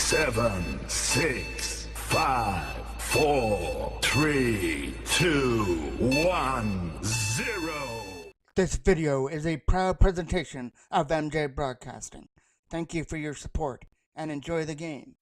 7, 6, 5, 4, 3, 2, 1, 0. This video is a proud presentation of MJ Broadcasting. Thank you for your support and enjoy the game.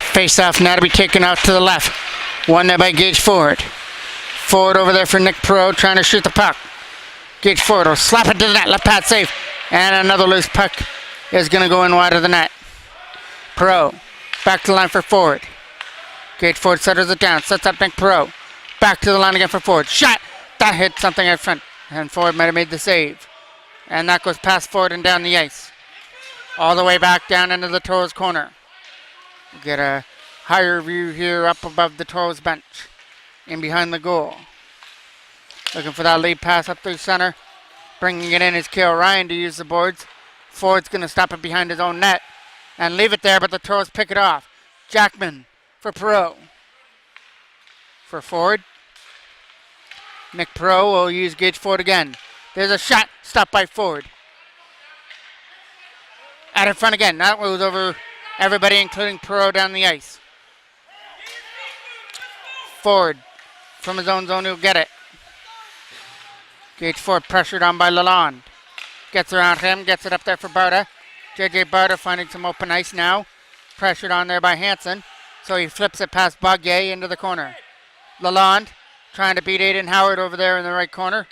Face off now to be taken off to the left. One there by Gage Ford. Ford over there for Nick Pro trying to shoot the puck. Gage Ford will slap it to the net. Left pad safe. And another loose puck is going to go in wide of the net. Pro back to the line for Ford. Gage Ford settles it down. Sets up Nick Pro. Back to the line again for Ford. Shot! That hit something out front. And Ford might have made the save. And that goes past Ford and down the ice. All the way back down into the Toros corner. Get a higher view here up above the Toros bench. In behind the goal. Looking for that lead pass up through center. Bringing it in is Kale Ryan to use the boards. Ford's going to stop it behind his own net. And leave it there, but the Toros pick it off. Jackman for Perot. For Ford. Nick Perot will use Gage Ford again. There's a shot. Stopped by Ford. Out in front again. That was over everybody, including Perot, down the ice. Ford from his own zone, he'll get it. Gage Ford pressured on by Lalonde. Gets around him, gets it up there for Barta. JJ Barta finding some open ice now. Pressured on there by Hansen. So he flips it past Baguette into the corner. Lalonde trying to beat Aiden Howard over there in the right corner.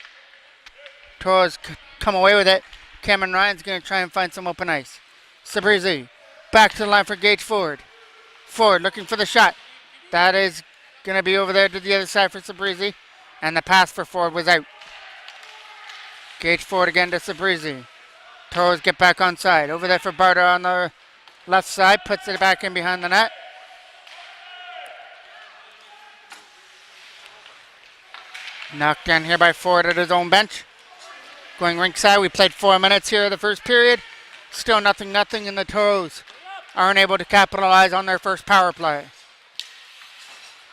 Toros come away with it. Cameron Ryan's going to try and find some open ice. Sabrizi back to the line for Gage Ford. Ford looking for the shot. That is going to be over there to the other side for Sabrizi. And the pass for Ford was out. Gage Ford again to Sabrizi. Toros get back on side. Over there for Barta on the left side. Puts it back in behind the net. Knocked down here by Ford at his own bench. Going rinkside. We played 4 minutes here in the first period. Still nothing, and the Toros aren't able to capitalize on their first power play.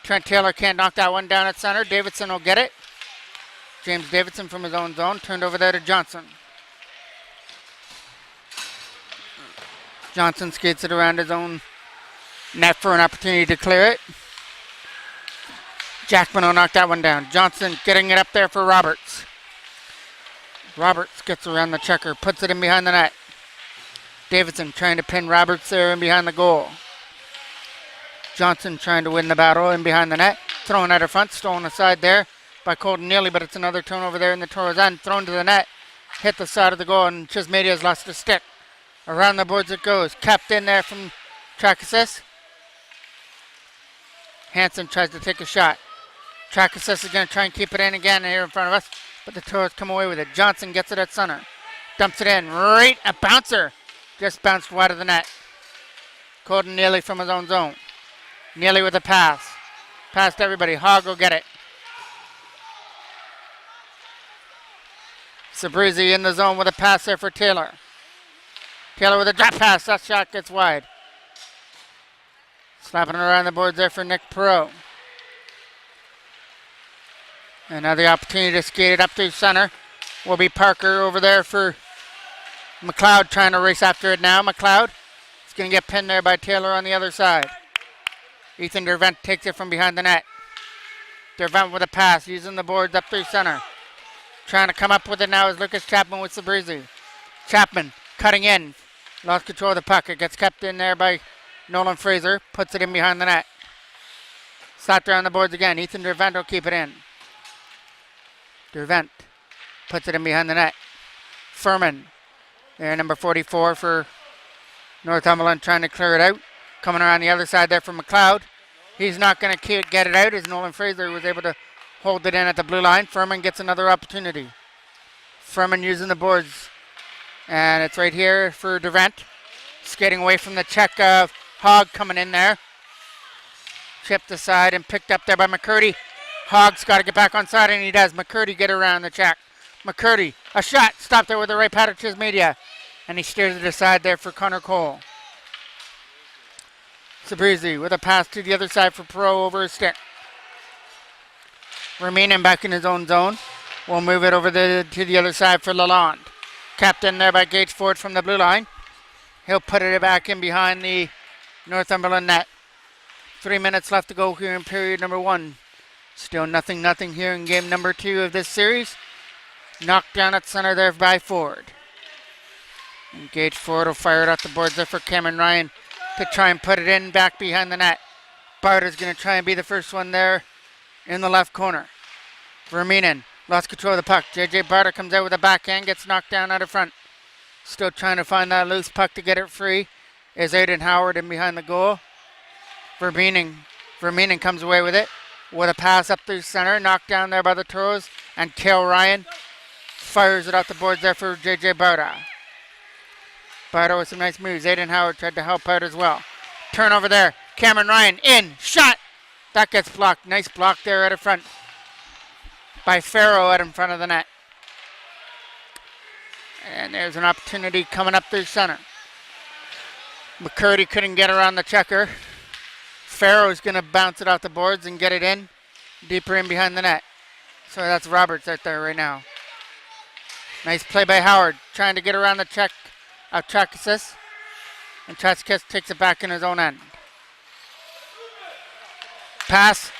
Trent Taylor can't knock that one down at center. Davidson will get it. James Davidson from his own zone. Turned over there to Johnson. Johnson skates it around his own net for an opportunity to clear it. Jackman will knock that one down. Johnson getting it up there for Roberts. Roberts gets around the checker. Puts it in behind the net. Davidson trying to pin Roberts there in behind the goal. Johnson trying to win the battle in behind the net. Thrown out of front. Stolen aside there by Colton Neely, but it's another turnover there in the Toros end. Thrown to the net. Hit the side of the goal, and Chismedia's lost a stick. Around the boards it goes. Kept in there from track assist. Hansen tries to take a shot. Track assist is going to try and keep it in again here in front of us, but the Toros come away with it. Johnson gets it at center. Dumps it in. Right, a bouncer. Just bounced wide of the net. Colton Neely from his own zone. Neely with a pass. Past everybody. Hogg will get it. Sabrizi in the zone with a pass there for Taylor. Taylor with a drop pass. That shot gets wide. Slapping it around the boards there for Nick Perot. And now the opportunity to skate it up through center will be Parker over there for McLeod, trying to race after it now. McLeod is going to get pinned there by Taylor on the other side. Ethan Dervent takes it from behind the net. Dervent with a pass, using the boards up through center. Trying to come up with it now is Lucas Chapman with Sabrizi. Chapman cutting in. Lost control of the puck. It gets kept in there by Nolan Fraser. Puts it in behind the net. Slapped there on the boards again. Ethan Dervent will keep it in. Dervent puts it in behind the net. Furman. There, number 44 for Northumberland, trying to clear it out. Coming around the other side there for McLeod. He's not going to get it out as Nolan Fraser was able to hold it in at the blue line. Furman gets another opportunity. Furman using the boards. And it's right here for Dervent. Skating away from the check of Hogg coming in there. Chipped aside and picked up there by McCurdy. Hogg's got to get back on side, and he does. McCurdy get around the check. McCurdy, a shot, stopped there with the right pad of Chismedia. And he steers it aside there for Connor Cole. Sabrizi with a pass to the other side for Perot over his stick. Remaining back in his own zone. We'll move it over to the other side for Lalonde. Capped in there by Gage Ford from the blue line. He'll put it back in behind the Northumberland net. 3 minutes left to go here in period number 1. Still nothing here in game number 2 of this series. Knocked down at center there by Ford. And Gage Ford will fire it off the boards there for Cameron Ryan to try and put it in back behind the net. Barter's going to try and be the first one there in the left corner. Verminen lost control of the puck. J.J. Barter comes out with a backhand, gets knocked down out of front. Still trying to find that loose puck to get it free is Aiden Howard in behind the goal. Verminen comes away with it with a pass up through center, knocked down there by the Toros, and Cale Ryan fires it off the boards there for J.J. Barter. Barter with some nice moves. Aiden Howard tried to help out as well. Turnover there. Cameron Ryan in. Shot. That gets blocked. Nice block there out of front by Farrow out in front of the net. And there's an opportunity coming up through center. McCurdy couldn't get around the checker. Farrow's going to bounce it off the boards and get it in. Deeper in behind the net. So that's Roberts out there right now. Nice play by Howard. Trying to get around the check. Trackis, and Trackis takes it back in his own end. Pass,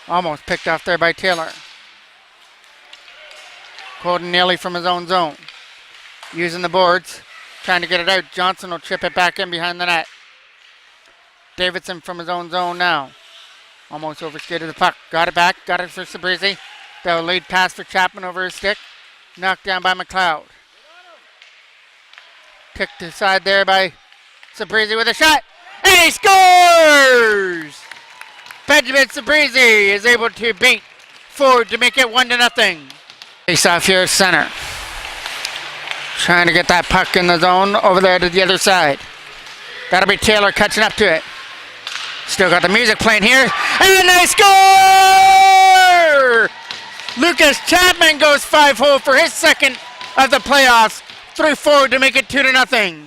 almost picked off there by Taylor. Colton Neely from his own zone. Using the boards, trying to get it out. Johnson will chip it back in behind the net. Davidson from his own zone now. Almost overskated the puck. Got it back, got it for Sabrizi. The lead pass for Chapman over his stick. Knocked down by McLeod. Kicked aside there by Sabrizi with a shot. And he scores! Benjamin Sabrizi is able to beat Ford to make it 1-0. Face off here center. Trying to get that puck in the zone over there to the other side. That'll be Taylor catching up to it. Still got the music playing here. And they score! Lucas Chapman goes 5-hole for his second of the playoffs. Through Ford to make it 2-0.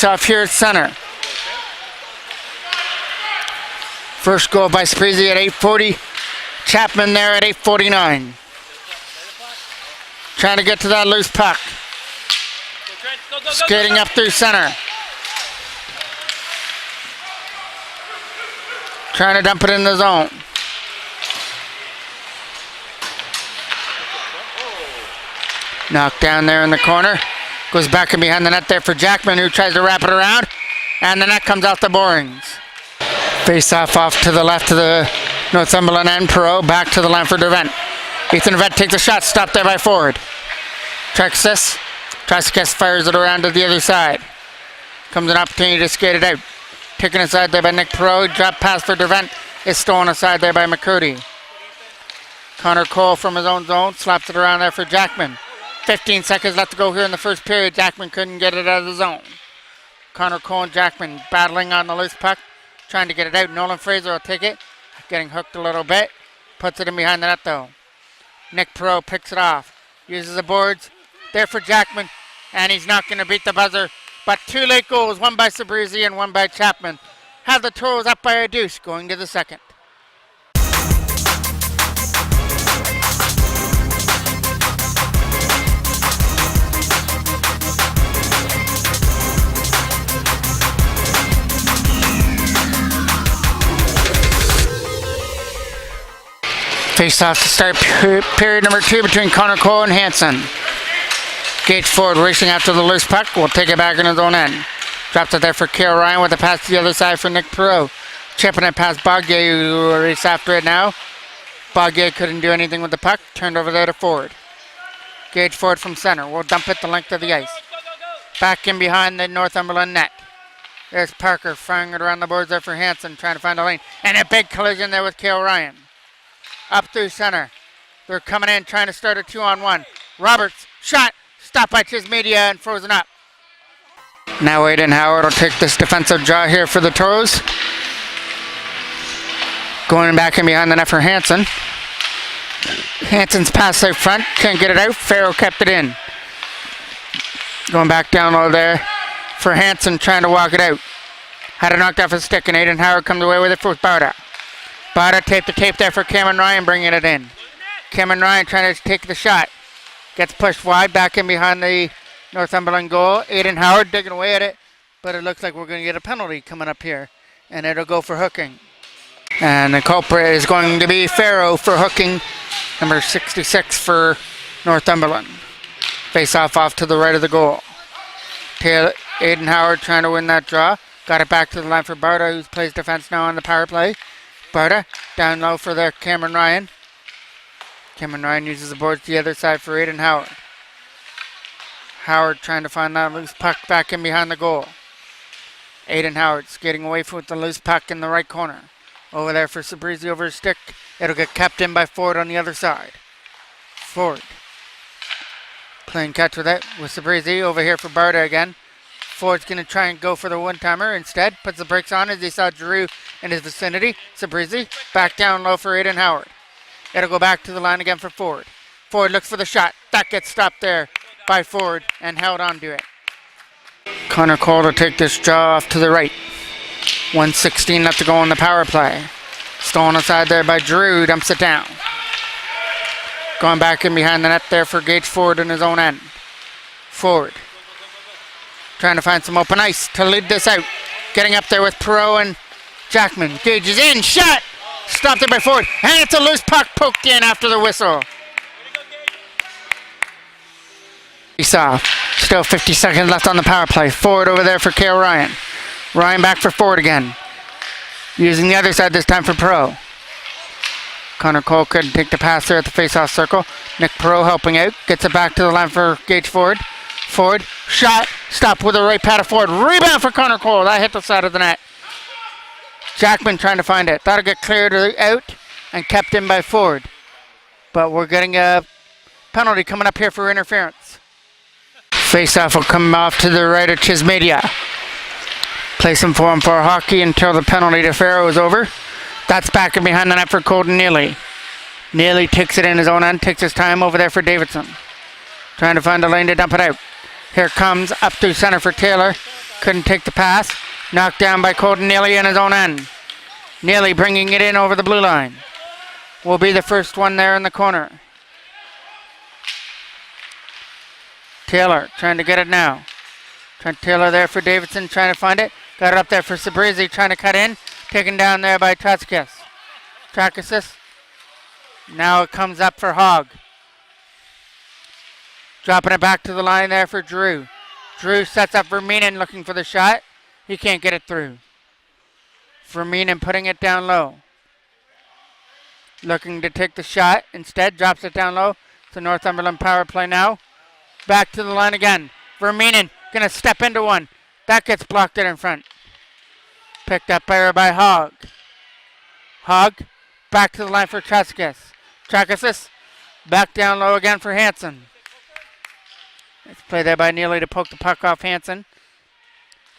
Off here at center. First goal by Sabrizi at 8:40. Chapman there at 8:49. Trying to get to that loose puck. Skating up through center. Trying to dump it in the zone. Knocked down there in the corner. Goes back in behind the net there for Jackman, who tries to wrap it around. And the net comes off the boarings. Face off to the left of the Northumberland end. Perot back to the line for Dervent. Ethan Dervent takes a shot, stopped there by Ford. Traxis fires it around to the other side. Comes an opportunity to skate it out. Taken aside there by Nick Perot. Drop pass for Dervent is stolen aside there by McCurdy. Connor Cole from his own zone slaps it around there for Jackman. 15 seconds left to go here in the first period. Jackman couldn't get it out of the zone. Connor Cole and Jackman battling on the loose puck, trying to get it out. Nolan Fraser will take it, getting hooked a little bit. Puts it in behind the net though. Nick Perot picks it off. Uses the boards. There for Jackman. And he's not going to beat the buzzer. But 2 late goals, one by Sabrizi and one by Chapman. Have the Toros up by a deuce going to the second. Face off to start period number 2 between Connor Cole and Hansen. Gage Ford racing after the loose puck. Will take it back in his own end. Drops it there for Kale Ryan with a pass to the other side for Nick Perot. Chipping it past Bogday, who will race after it now. Bogday couldn't do anything with the puck. Turned over there to Ford. Gage Ford from center. Will dump it the length of the ice. Back in behind the Northumberland net. There's Parker firing it around the boards there for Hansen, trying to find a lane. And a big collision there with Kale Ryan. Up through center. They're coming in, trying to start a 2-on-1. Roberts, shot, stopped by Chismedia and frozen up. Now Aiden Howard will take this defensive draw here for the Toros. Going back in behind the net for Hansen. Hansen's pass out front, can't get it out. Farrell kept it in. Going back down low there for Hansen, trying to walk it out. Had it knocked off his stick, and Aiden Howard comes away with it for Barda. Barda taped the tape there for Cameron Ryan, bringing it in. Cameron Ryan trying to take the shot. Gets pushed wide, back in behind the Northumberland goal. Aiden Howard digging away at it, but it looks like we're going to get a penalty coming up here, and it'll go for hooking. And the culprit is going to be Farrow for hooking, number 66 for Northumberland. Face off to the right of the goal. Aiden Howard trying to win that draw. Got it back to the line for Barda, who plays defense now on the power play. Barda down low for their Cameron Ryan. Cameron Ryan uses the boards to the other side for Aiden Howard. Howard trying to find that loose puck back in behind the goal. Aiden Howard skating away with the loose puck in the right corner. Over there for Sabrizi over his stick. It'll get kept in by Ford on the other side. Ford playing catch with it with Sabrizi over here for Barda again. Ford's going to try and go for the one-timer. Instead, puts the brakes on as he saw Giroux in his vicinity. Sabrizi back down low for Aiden Howard. It'll go back to the line again for Ford. Ford looks for the shot. That gets stopped there by Ford and held on to it. Connor Cole to take this draw off to the right. 1:16 left to go on the power play. Stolen aside there by Giroux. Dumps it down. Going back in behind the net there for Gage Ford in his own end. Ford trying to find some open ice to lead this out. Getting up there with Perot and Jackman. Gage is in. Shot! Stopped there by Ford. And it's a loose puck poked in after the whistle. Still 50 seconds left on the power play. Ford over there for Kale Ryan. Ryan back for Ford again. Using the other side this time for Perot. Connor Cole couldn't take the pass there at the face-off circle. Nick Perot helping out. Gets it back to the line for Gage Ford. Ford, shot, stopped with the right pad of Ford. Rebound for Connor Cole. That hit the side of the net. Jackman trying to find it. That'll get cleared out and kept in by Ford. But we're getting a penalty coming up here for interference. Face-off will come off to the right of Chismedia. Play some 4-on-4 hockey until the penalty to Farrow is over. That's back in behind the net for Colton Neely. Neely takes it in his own end, takes his time over there for Davidson. Trying to find a lane to dump it out. Here comes up through center for Taylor. Couldn't take the pass. Knocked down by Colton Neely in his own end. Neely bringing it in over the blue line. Will be the first one there in the corner. Taylor trying to get it now. Taylor there for Davidson, trying to find it. Got it up there for Sabrizi, trying to cut in. Taken down there by Tratskis. Trakis. Now it comes up for Hogg. Dropping it back to the line there for Drew. Drew sets up Verminen looking for the shot. He can't get it through. Verminen putting it down low. Looking to take the shot. Instead, drops it down low. It's a Northumberland power play now. Back to the line again. Verminen going to step into one. That gets blocked in front. Picked up by Hogg. Hogg back to the line for Trakis. Trakis back down low again for Hansen. Let's play there by Neely to poke the puck off Hansen.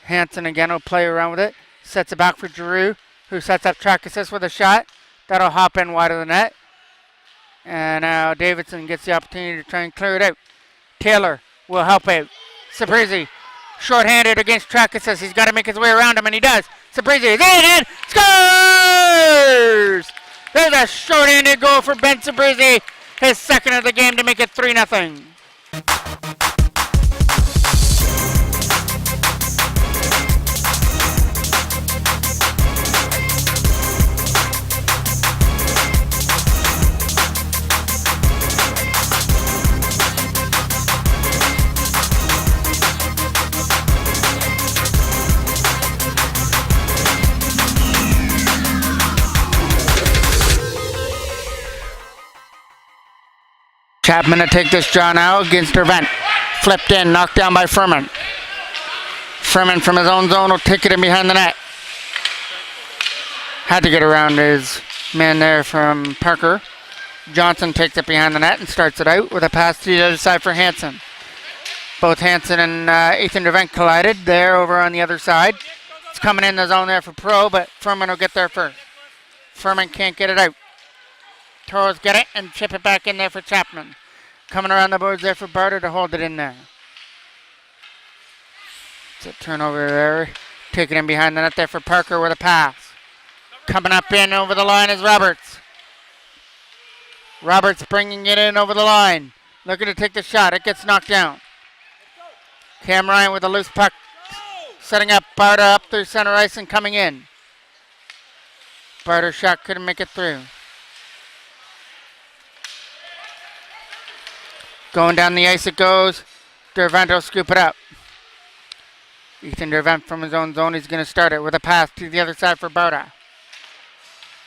Hansen again will play around with it. Sets it back for Giroux, who sets up Trakis with a shot. That'll hop in wide of the net. And now Davidson gets the opportunity to try and clear it out. Taylor will help out. Sabrizi, short-handed against Trakis. He's got to make his way around him, and he does. Sabrizi is in and scores! There's a short-handed goal for Ben Sabrizi. His second of the game to make it 3-0. Chapman to take this draw now against Dervent. Flipped in, knocked down by Furman. Furman from his own zone will take it in behind the net. Had to get around his man there from Parker. Johnson takes it behind the net and starts it out with a pass to the other side for Hansen. Both Hansen and Ethan Dervent collided there over on the other side. It's coming in the zone there for Pro, but Furman will get there first. Furman can't get it out. Toros get it and chip it back in there for Chapman. Coming around the boards there for Barter to hold it in there. It's a turnover there. Taking in behind the net there for Parker with a pass. Coming up in over the line is Roberts. Roberts bringing it in over the line. Looking to take the shot. It gets knocked down. Cam Ryan with a loose puck. Setting up Barter up through center ice and coming in. Barter's shot couldn't make it through. Going down the ice it goes. Dervent will scoop it up. Ethan Dervent from his own zone. He's going to start it with a pass to the other side for Barter.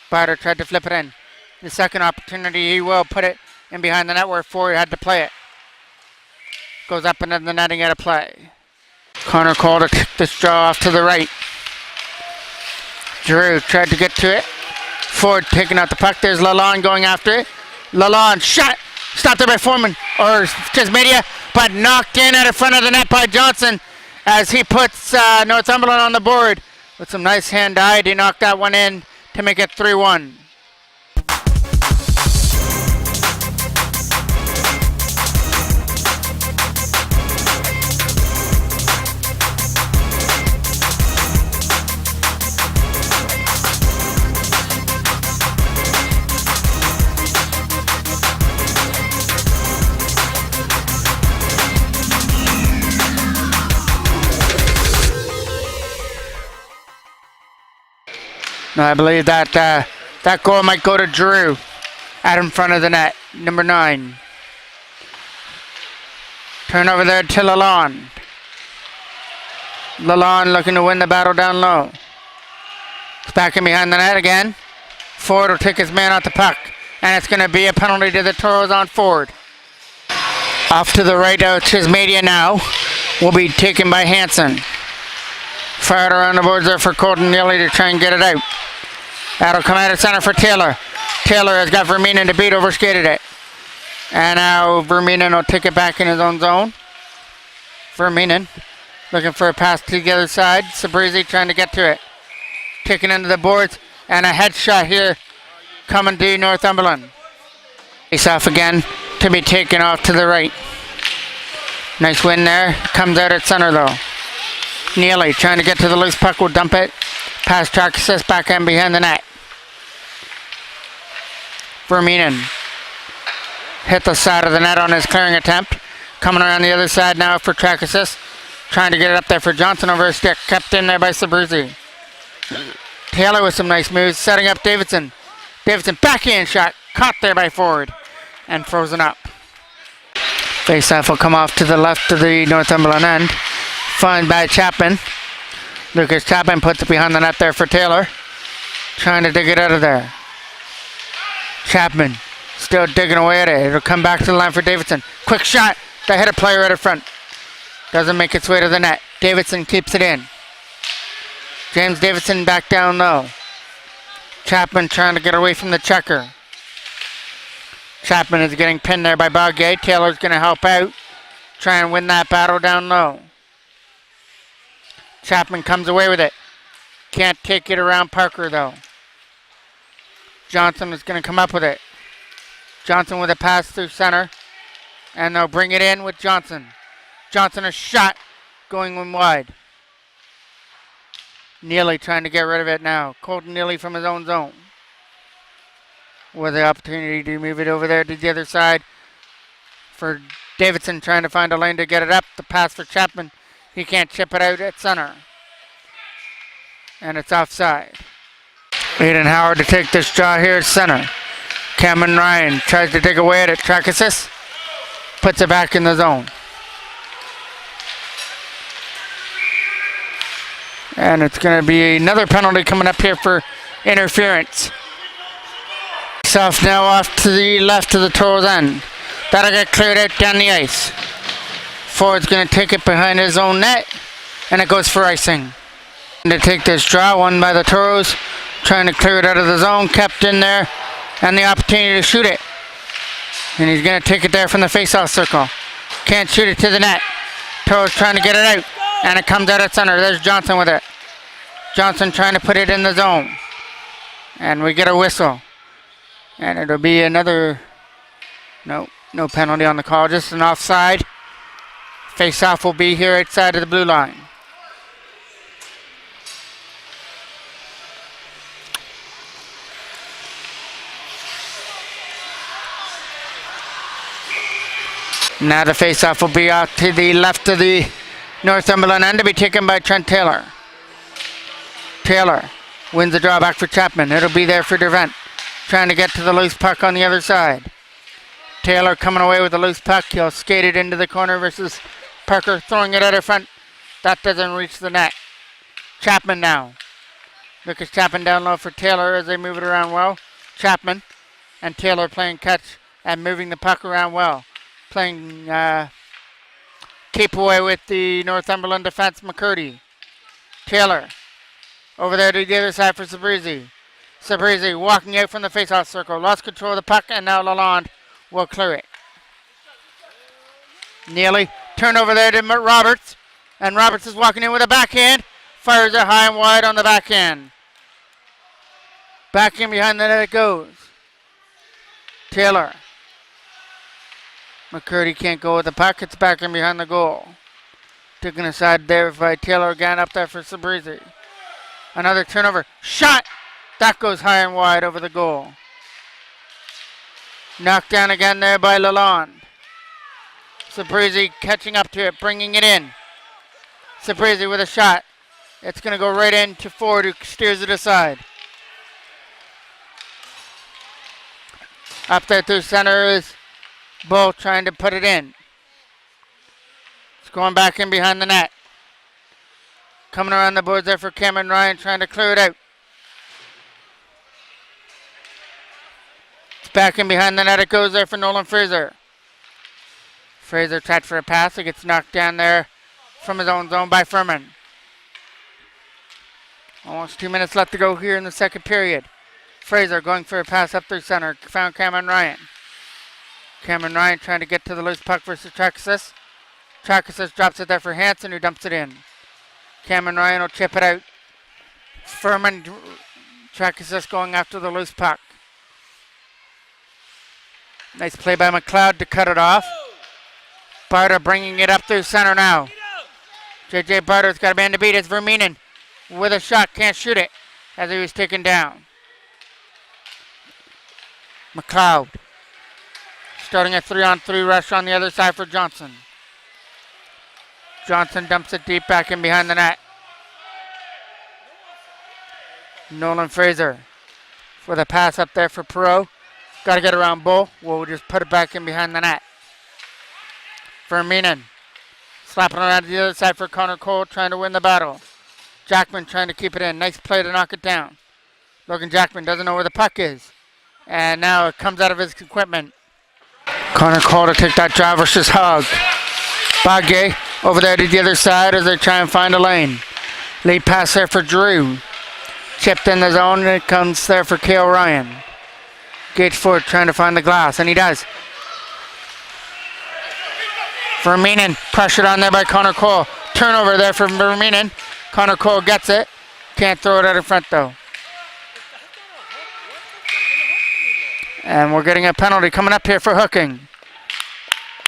Barter tried to flip it in. The second opportunity, he will put it in behind the net where Ford had to play it. Goes up into the netting at a play. Connor Cole to kick this draw off to the right. Drew tried to get to it. Ford taking out the puck. There's Lalonde going after it. Lalonde shot. Stopped there by Foreman, or Tismedia, but knocked in at the front of the net by Johnson as he puts Northumberland on the board with some nice hand-eye. He knocked that one in to make it 3-1. I believe that that goal might go to Drew out in front of the net, number 9. Turn over there to Lalonde. Lalonde looking to win the battle down low. It's back in behind the net again. Ford will take his man out the puck, and it's going to be a penalty to the Toros on Ford. Off to the right of Chismedia now. Will be taken by Hansen. Fired around the boards there for Colton Neely to try and get it out. That'll come out of center for Taylor. Taylor has got Verminen to beat, overskated it. And now Verminen will take it back in his own zone. Verminen looking for a pass to the other side. Sabrizi trying to get to it. Kicking into the boards, and a headshot here coming to Northumberland. Face off again to be taken off to the right. Nice win there. Comes out at center though. Neely trying to get to the loose puck, will dump it. Pass track assist back in behind the net. Verminen hit the side of the net on his clearing attempt. Coming around the other side now for track assist. Trying to get it up there for Johnson over his stick. Kept in there by Sabrizi. Taylor with some nice moves. Setting up Davidson. Davidson backhand shot. Caught there by Ford. And frozen up. Face-off will come off to the left of the Northumberland end. Found by Chapman. Lucas Chapman puts it behind the net there for Taylor. Trying to dig it out of there. Chapman still digging away at it. It'll come back to the line for Davidson. Quick shot. That hit a player right in front. Doesn't make its way to the net. Davidson keeps it in. James Davidson back down low. Chapman trying to get away from the checker. Chapman is getting pinned there by Bogay. Taylor's going to help out. Try and win that battle down low. Chapman comes away with it. Can't take it around Parker though. Johnson is going to come up with it. Johnson with a pass through center. And they'll bring it in with Johnson. Johnson a shot going in wide. Neely trying to get rid of it now. Colton Neely from his own zone. With the opportunity to move it over there to the other side. For Davidson trying to find a lane to get it up. The pass for Chapman. He can't chip it out at center. And it's offside. Aiden Howard to take this draw here at center. Cameron Ryan tries to dig away at it. Track assist. Puts it back in the zone. And it's going to be another penalty coming up here for interference. Off now off to the left of the Toros end. That'll get cleared out down the ice. Forward's going to take it behind his own net, and it goes for icing. And to take this draw, won by the Toros, trying to clear it out of the zone, kept in there, and the opportunity to shoot it. And he's going to take it there from the face-off circle. Can't shoot it to the net. Toros trying to get it out, and it comes out at center. There's Johnson with it. Johnson trying to put it in the zone. And we get a whistle. And it'll be another, no penalty on the call, just an offside. Face-off will be here outside of the blue line. Now the face-off will be out to the left of the Northumberland end to be taken by Trent Taylor. Taylor wins the draw back for Chapman. It'll be there for Dervent, trying to get to the loose puck on the other side. Taylor coming away with the loose puck. He'll skate it into the corner versus Parker throwing it out of front. That doesn't reach the net. Chapman now. Lucas Chapman down low for Taylor as they move it around well. Chapman and Taylor playing catch and moving the puck around well. Playing keep away with the Northumberland defense, McCurdy. Taylor over there to the other side for Sabrizi. Sabrizi walking out from the face-off circle. Lost control of the puck, and now Lalonde will clear it. Neely turn over there to Roberts, and Roberts is walking in with a backhand. Fires it high and wide on the backhand. Back in behind the net it goes. Taylor. McCurdy can't go with the puck. It's back in behind the goal. Taken aside there by Taylor again up there for Sabrizi. Another turnover. Shot! That goes high and wide over the goal. Knocked down again there by Lalonde. Sabrizi catching up to it, bringing it in. Sabrizi with a shot. It's going to go right into Ford, who steers it aside. Up there through center is Bull trying to put it in. It's going back in behind the net. Coming around the boards there for Cameron Ryan, trying to clear it out. It's back in behind the net. It goes there for Nolan Fraser. Fraser tried for a pass. It gets knocked down there from his own zone by Furman. Almost 2 minutes left to go here in the second period. Fraser going for a pass up through center. Found Cameron Ryan. Cameron Ryan trying to get to the loose puck versus Trakasis. Trakasis drops it there for Hansen, who dumps it in. Cameron Ryan will chip it out. Furman, Trakasis going after the loose puck. Nice play by McLeod to cut it off. Barter bringing it up through center now. JJ Barter's got a man to beat. It's Verminen with a shot. Can't shoot it as he was taken down. McLeod starting a 3-on-3 rush on the other side for Johnson. Johnson dumps it deep back in behind the net. Nolan Fraser with a pass up there for Perot. Got to get around Bull. We'll just put it back in behind the net. Verminen slapping around to the other side for Connor Cole, trying to win the battle. Jackman trying to keep it in. Nice play to knock it down. Logan Jackman doesn't know where the puck is. And now it comes out of his equipment. Connor Cole to take that drive versus Hug. Bagay over there to the other side as they try and find a lane. Lead pass there for Drew. Chipped in the zone, and it comes there for Cale Ryan. Gage Ford trying to find the glass, and he does. Verminen pressured on there by Connor Cole. Turnover there for Verminen. Connor Cole gets it. Can't throw it out in front though. And we're getting a penalty coming up here for hooking.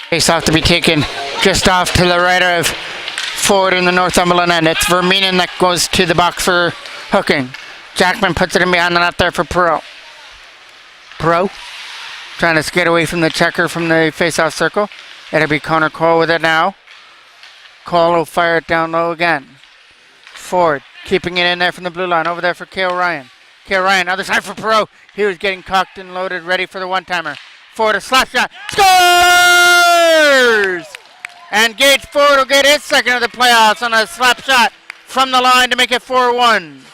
Face off to be taken just off to the right of Ford in the Northumberland end. It's Verminen that goes to the box for hooking. Jackman puts it in behind the net there for Perot. Perot trying to skate away from the checker from the face-off circle. It'll be Connor Cole with it now. Cole will fire it down low again. Ford keeping it in there from the blue line. Over there for Cale Ryan. Cale Ryan, other side for Perot. He was getting cocked and loaded, ready for the one-timer. Ford, a slap shot. Scores! And Gage Ford will get his second of the playoffs on a slap shot from the line to make it 4-1.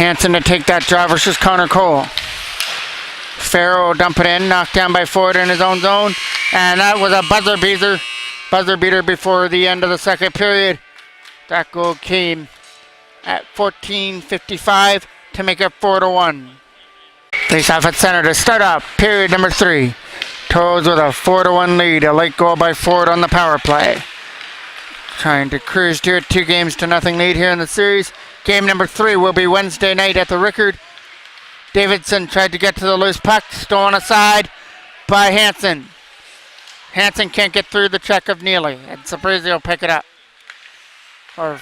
Hanson to take that draw versus Connor Cole. Farrell will dump it in, knocked down by Ford in his own zone. And that was a buzzer beater before the end of the second period. That goal came at 14:55 to make it 4-1. Face off at center to start off period number 3. Toros with a 4-1 lead. A late goal by Ford on the power play. Trying to cruise to a 2-0 lead here in the series. Game number 3 will be Wednesday night at the Rickard. Davidson tried to get to the loose puck. Stolen aside by Hanson. Hanson can't get through the check of Neely. And Sabrizi will pick it up. Or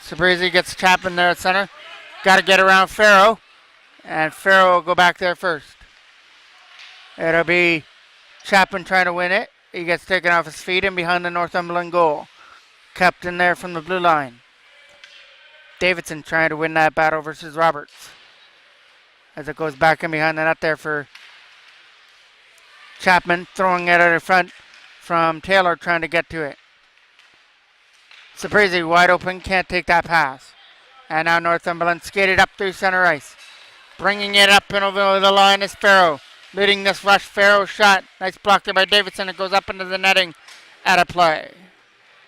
Sabrizi gets Chapman there at center. Got to get around Farrow. And Farrow will go back there first. It'll be Chapman trying to win it. He gets taken off his feet and behind the Northumberland goal. Kept in there from the blue line. Davidson trying to win that battle versus Roberts. As it goes back in behind the net there for Chapman. Throwing it out in front from Taylor trying to get to it. Sabrizi wide open, can't take that pass. And now Northumberland skated up through center ice. Bringing it up and over the line is Farrow. Leading this rush, Farrow shot. Nice block there by Davidson. It goes up into the netting at a play.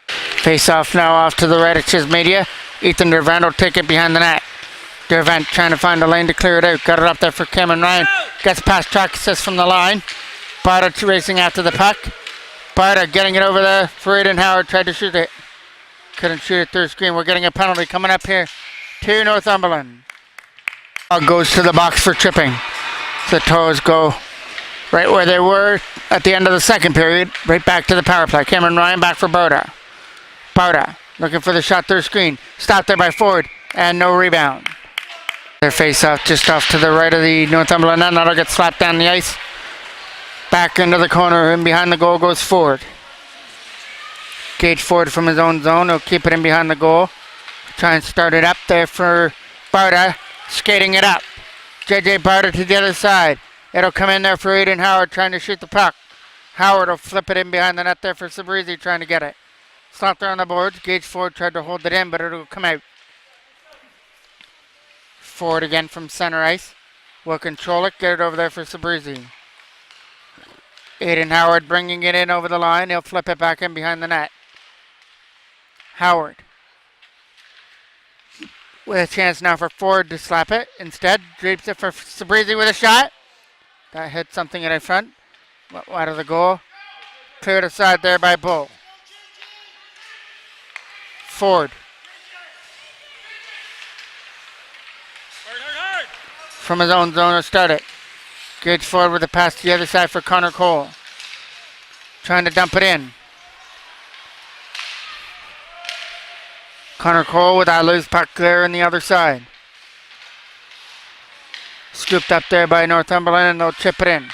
Face off now off to the right of Chismedia. Ethan Dervant will take it behind the net. Dervant trying to find a lane to clear it out. Got it up there for Cameron Ryan. Gets past track assist from the line. Barta racing after the puck. Barta getting it over there for Aiden Howard. Tried to shoot it. Couldn't shoot it through the screen. We're getting a penalty coming up here to Northumberland. Goes to the box for tripping. The Toros go right where they were at the end of the second period. Right back to the power play. Cameron Ryan back for Barta. Barta looking for the shot through the screen. Stopped there by Ford and no rebound. Their face off just off to the right of the Northumberland net. That'll get slapped down the ice. Back into the corner and behind the goal goes Ford. Gage Ford from his own zone. He'll keep it in behind the goal. Try and start it up there for Barta. Skating it up. JJ Barta to the other side. It'll come in there for Aiden Howard trying to shoot the puck. Howard will flip it in behind the net there for Sabrizi trying to get it. Slapped there on the boards. Gage Ford tried to hold it in, but it'll come out. Ford again from center ice. Will control it. Get it over there for Sabrizi. Aiden Howard bringing it in over the line. He'll flip it back in behind the net. Howard. With a chance now for Ford to slap it. Instead, drapes it for Sabrizi with a shot. That hit something in front. Wide of the goal. Cleared aside there by Bull. Ford. From his own zone to start it. Gage Ford with a pass to the other side for Connor Cole. Trying to dump it in. Connor Cole with that loose puck there on the other side. Scooped up there by Northumberland and they'll chip it in.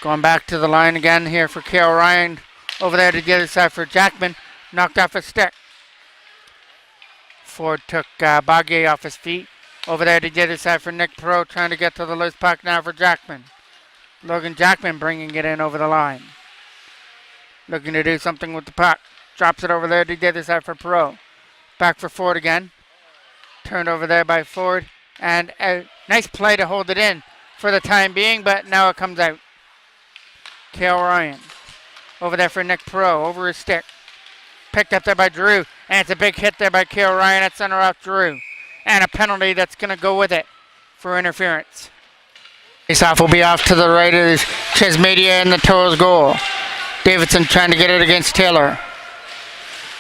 Going back to the line again here for Kale Ryan. Over there to the other side for Jackman. Knocked off a stick. Ford took Baguette off his feet. Over there to the other side for Nick Perot. Trying to get to the loose puck now for Jackman. Logan Jackman bringing it in over the line. Looking to do something with the puck. Drops it over there to the other side for Perot. Back for Ford again. Turned over there by Ford. And a nice play to hold it in for the time being, but now it comes out. Kale Ryan. Over there for Nick Perot. Over his stick. Picked up there by Drew. And it's a big hit there by Kale Ryan at center off Drew. And a penalty that's going to go with it for interference. Face-off will be off to the right of Chismedia in the Toros goal. Davidson trying to get it against Taylor.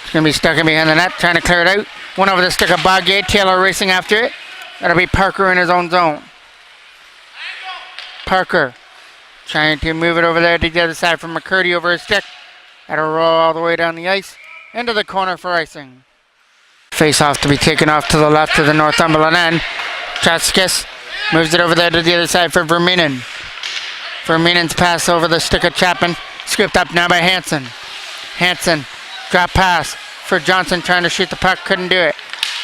It's going to be stuck in behind the net, trying to clear it out. One over the stick of Baguette. Taylor racing after it. That'll be Parker in his own zone. Parker trying to move it over there to the other side from McCurdy over his stick. That'll roll all the way down the ice. Into the corner for icing. Face off to be taken off to the left to the Northumberland end. Traskis moves it over there to the other side for Verminen. Verminen's pass over the stick of Chapman. Scooped up now by Hanson. Hanson, drop pass for Johnson trying to shoot the puck. Couldn't do it.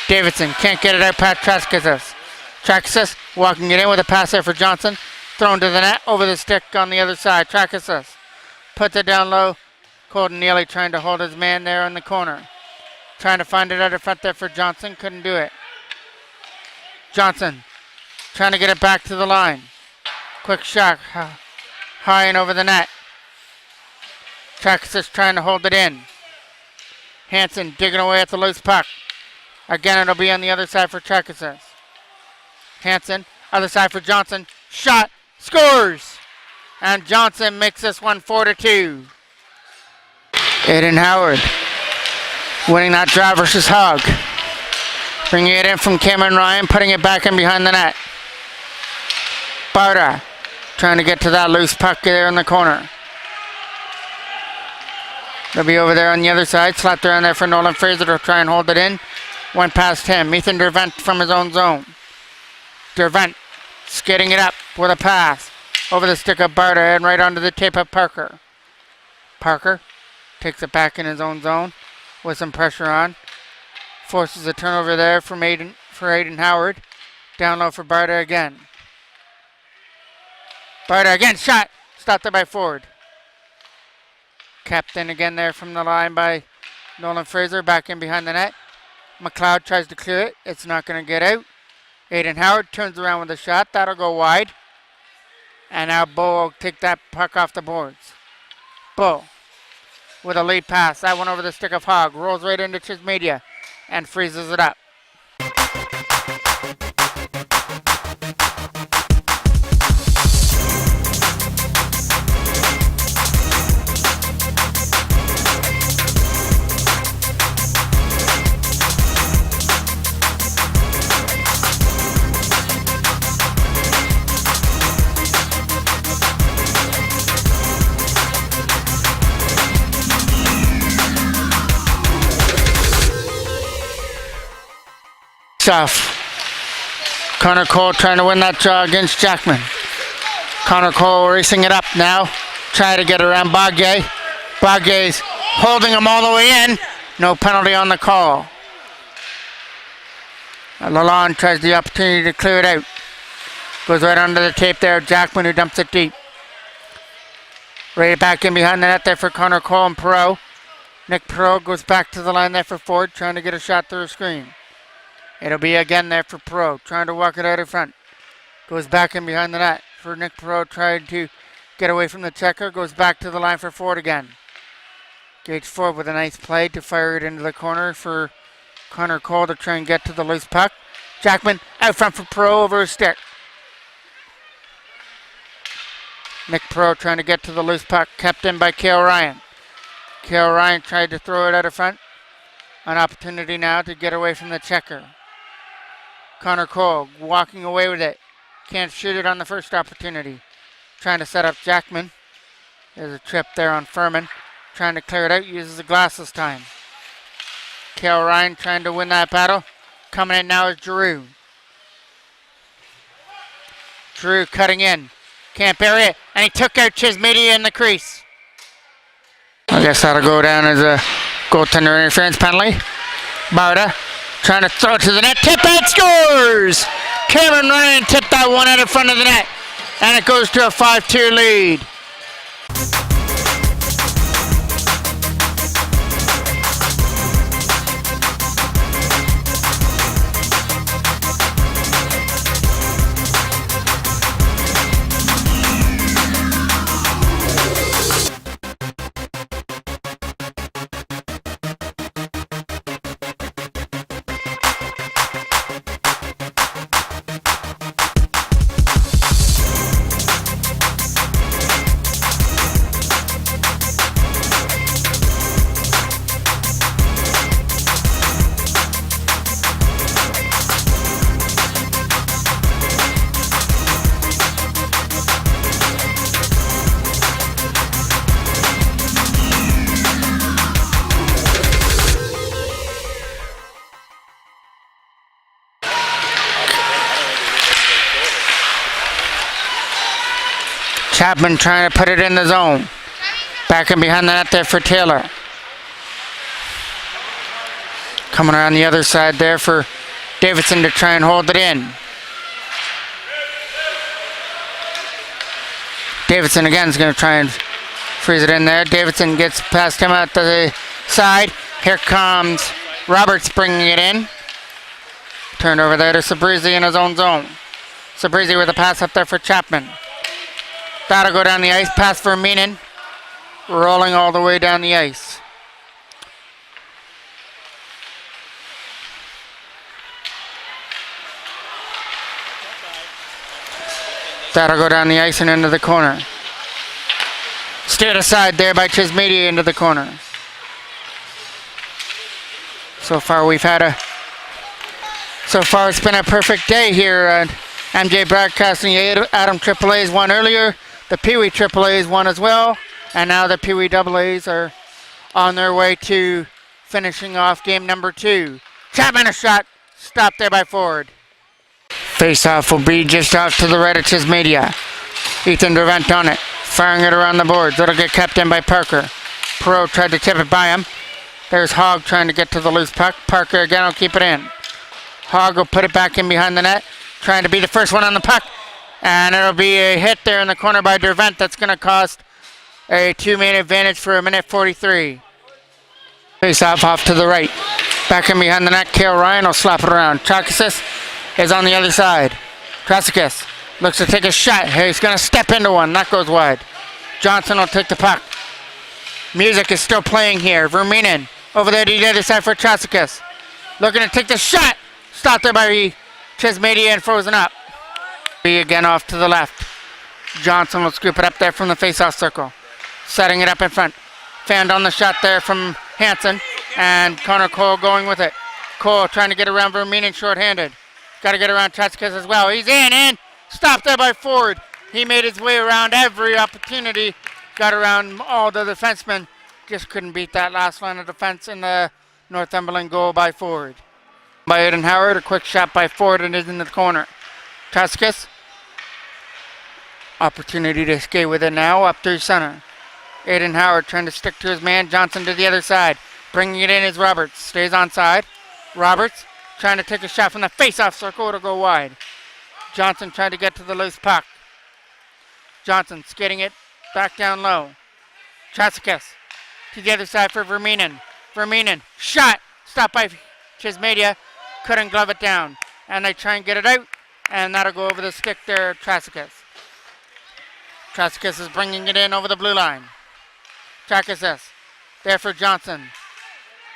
Davidson can't get it out past Traskis. Traskis walking it in with a pass there for Johnson. Thrown to the net over the stick on the other side. Traskis puts it down low. Colton Neely trying to hold his man there in the corner. Trying to find it out in front there for Johnson. Couldn't do it. Johnson trying to get it back to the line. Quick shot. High and over the net. Texas trying to hold it in. Hansen digging away at the loose puck. Again, it'll be on the other side for Texas. Hansen, other side for Johnson. Shot, scores! And Johnson makes this one 4-2. Aiden Howard winning that draw versus Hogg. Bringing it in from Cameron Ryan, putting it back in behind the net. Barta trying to get to that loose puck there in the corner. They'll be over there on the other side. Slapped around there for Nolan Fraser to try and hold it in. Went past him. Ethan Dervent from his own zone. Dervent skidding it up with a pass. Over the stick of Barta and right onto the tape of Parker. Parker takes it back in his own zone with some pressure on. Forces a turnover there for Aiden Howard. Down low for Barta again. Barta again, shot. Stopped there by Ford. Kept in again there from the line by Nolan Fraser. Back in behind the net. McLeod tries to clear it. It's not going to get out. Aiden Howard turns around with a shot. That'll go wide. And now Bull will take that puck off the boards. Bull with a lead pass. That one over the stick of Hogg. Rolls right into Chismedia and freezes it up. Off. Connor Cole trying to win that draw against Jackman. Connor Cole racing it up now. Trying to get around Bagay. Bagay's holding him all the way in. No penalty on the call. Lalonde tries the opportunity to clear it out. Goes right under the tape there. Jackman who dumps it deep. Right back in behind the net there for Connor Cole and Perot. Nick Perot goes back to the line there for Ford. Trying to get a shot through a screen. It'll be again there for Perot, trying to walk it out in front. Goes back in behind the net for Nick Perot, trying to get away from the checker. Goes back to the line for Ford again. Gage Ford with a nice play to fire it into the corner for Connor Cole to try and get to the loose puck. Jackman out front for Perot over his stick. Nick Perot trying to get to the loose puck, kept in by Cale Ryan. Cale Ryan tried to throw it out in front. An opportunity now to get away from the checker. Connor Cole walking away with it. Can't shoot it on the first opportunity. Trying to set up Jackman. There's a trip there on Furman. Trying to clear it out. Uses the glass this time. Cale Ryan trying to win that battle. Coming in now is Giroux. Giroux cutting in. Can't bury it. And he took out Chismedia in the crease. I guess that'll go down as a goaltender interference penalty. Barta trying to throw it to the net. Tip and scores! Cameron Ryan tipped that one out in front of the net. And it goes to a 5-2 lead. Chapman trying to put it in the zone. Back in behind the net there for Taylor. Coming around the other side there for Davidson to try and hold it in. Davidson again is going to try and freeze it in there. Davidson gets past him at the side. Here comes Roberts bringing it in. Turned over there to Sabrizi in his own zone. Sabrizi with a pass up there for Chapman. That'll go down the ice. Pass for Meenan. Rolling all the way down the ice. That'll go down the ice and into the corner. Steered aside there by Chismedia into the corner. So far it's been a perfect day here at MJ Broadcasting. Adam AAA's won earlier. The Pee Wee AAA's won as well. And now the Pee Wee AA's are on their way to finishing off game number 2. Chapman a shot. Stopped there by Ford. Face-off will be just off to the right of Chismedia. Ethan Dervent on it. Firing it around the boards. It'll get kept in by Parker. Perot tried to tip it by him. There's Hogg trying to get to the loose puck. Parker again will keep it in. Hogg will put it back in behind the net. Trying to be the first one on the puck. And it'll be a hit there in the corner by Dervent. That's going to cost a 2-man advantage for a minute 43. Face-off to the right. Back in behind the net. Cale Ryan will slap it around. Chakis is on the other side. Trasikis looks to take a shot. He's going to step into one. That goes wide. Johnson will take the puck. Music is still playing here. Verminen over there to the other side for Trasikis. Looking to take the shot. Stopped there by Chismedia and frozen up. Be again off to the left. Johnson will scoop it up there from the face-off circle. Setting it up in front. Fanned on the shot there from Hansen. And Connor Cole going with it. Cole trying to get around Verminen short-handed. Got to get around Trasikis as well. He's in. Stopped there by Ford. He made his way around every opportunity. Got around all the defensemen. Just couldn't beat that last line of defense in the Northumberland goal by Ford. By Aiden Howard, a quick shot by Ford and is in the corner. Trasikis. Opportunity to skate with it now up through center. Aiden Howard trying to stick to his man. Johnson to the other side. Bringing it in is Roberts. Stays onside. Roberts trying to take a shot from the face-off circle. It'll go wide. Johnson trying to get to the loose puck. Johnson skating it back down low. Trasikis to the other side for Verminen. Verminen shot. Stopped by Chismedia. Couldn't glove it down. And they try and get it out. And that'll go over the stick there, Trasikis. Trasikis is bringing it in over the blue line. Trasikis there for Johnson.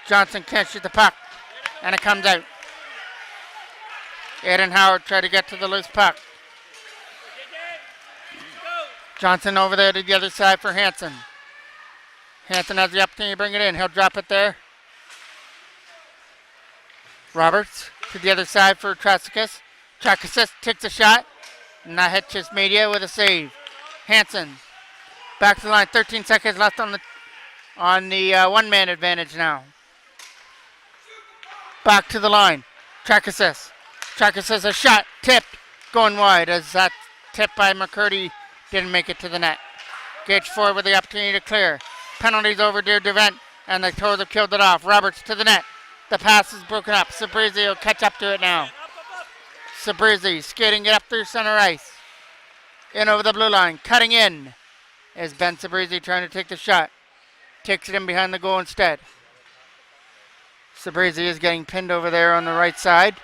Johnson can't shoot the puck. And it comes out. Aiden Howard tried to get to the loose puck. Johnson over there to the other side for Hansen. Hansen has the opportunity to bring it in. He'll drop it there. Roberts to the other side for Trasikis. Trasikis takes a shot. And that hit Chismedia with a save. Hansen back to the line. 13 seconds left on the one-man advantage now. Back to the line. Trasikis. Trasikis a shot. Tipped. Going wide as that tip by McCurdy didn't make it to the net. Gage Ford with the opportunity to clear. Penalties over to Dervent, and the Toros have killed it off. Roberts to the net. The pass is broken up. Sabrizi will catch up to it now. Sabrizi skating it up through center ice. In over the blue line. Cutting in is Ben Sabrizi trying to take the shot. Takes it in behind the goal instead. Sabrizi is getting pinned over there on the right side.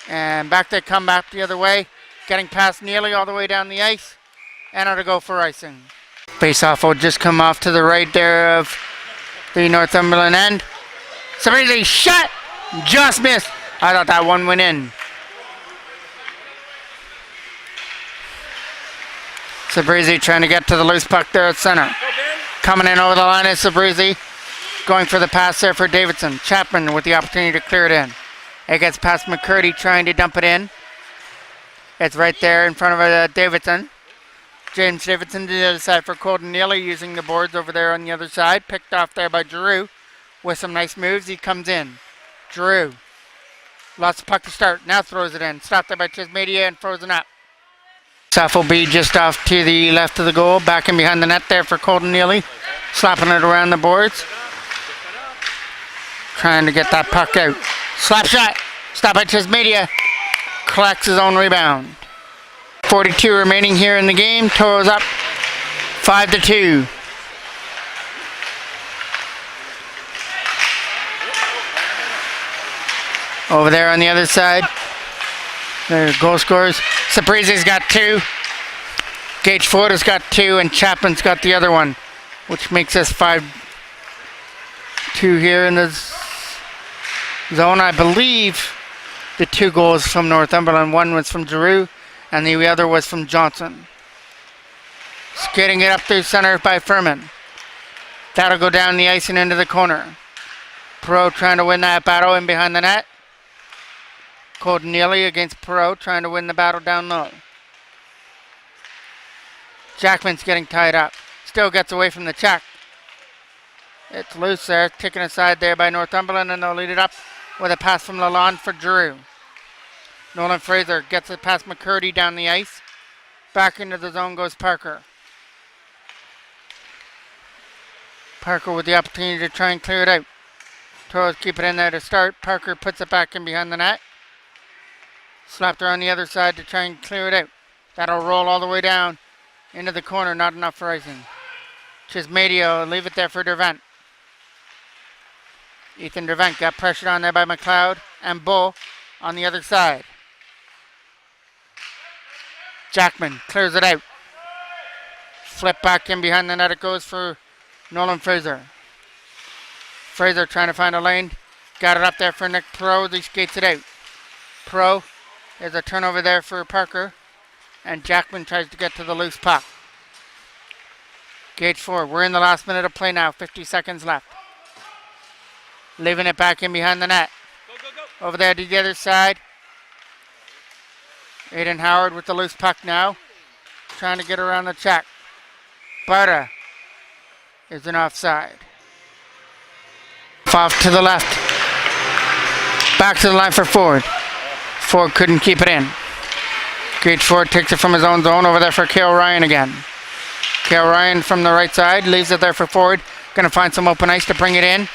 And back they come back the other way. Getting past Neely all the way down the ice. And it'll go for icing. Face-off will just come off to the right there of the Northumberland end. Sabrizi shot! Just missed. I thought that one went in. Sabrizi trying to get to the loose puck there at center. Coming in over the line is Sabrizi. Going for the pass there for Davidson. Chapman with the opportunity to clear it in. It gets past McCurdy trying to dump it in. It's right there in front of Davidson. James Davidson to the other side for Colton Neely using the boards over there on the other side. Picked off there by Giroux with some nice moves. He comes in. Giroux lost the puck to start. Now throws it in. Stopped there by Chismedia and frozen up. Stuff will be just off to the left of the goal. Back in behind the net there for Colton Neely. Slapping it around the boards. Trying to get that puck out. Slap shot. Stopped by Chismedia. Collects his own rebound. 42 remaining here in the game. Toros up 5-2. Over there on the other side. There, goal scorers. Sabrizi's got 2. Gage Ford has got 2, and Chapman's got the other one, which makes us 5-2 here in this zone. I believe the 2 goals from Northumberland. One was from Giroux, and the other was from Johnson. Skating it up through center by Furman. That'll go down the ice and into the corner. Perot trying to win that battle in behind the net. Colton Neely against Perot trying to win the battle down low. Jackman's getting tied up. Still gets away from the check. It's loose there, taken aside there by Northumberland, and they'll lead it up with a pass from Lalonde for Drew. Nolan Fraser gets it past McCurdy down the ice. Back into the zone goes Parker. Parker with the opportunity to try and clear it out. Toros keep it in there to start. Parker puts it back in behind the net. Slapped her on the other side to try and clear it out. That'll roll all the way down into the corner. Not enough for icing. Chismadio leave it there for Dervent. Ethan Dervent got pressured on there by McLeod and Bull on the other side. Jackman clears it out. Flip back in behind the net. It goes for Nolan Fraser. Fraser trying to find a lane. Got it up there for Nick Perot. He skates it out. Perot, there's a turnover there for Parker. And Jackman tries to get to the loose puck. Gage 4. We're in the last minute of play now. 50 seconds left. Leaving it back in behind the net. Go. Over there to the other side. Aiden Howard with the loose puck now. Trying to get around the check. Barta is an offside. Off to the left. Back to the line for Ford. Ford couldn't keep it in. Gage Ford takes it from his own zone over there for Cale Ryan again. Cale Ryan from the right side leaves it there for Ford. Going to find some open ice to bring it in.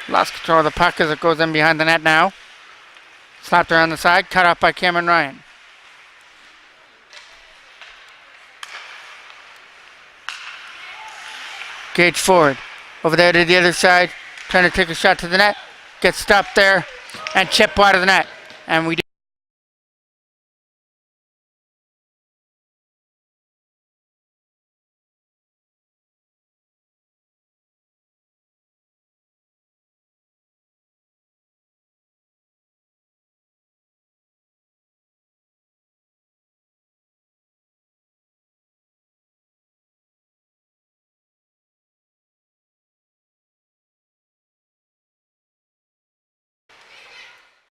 Lost control of the puck as it goes in behind the net now. Slapped around the side. Cut off by Cameron Ryan. Gage Ford over there to the other side. Trying to take a shot to the net. Gets stopped there and chipped wide of the net. And we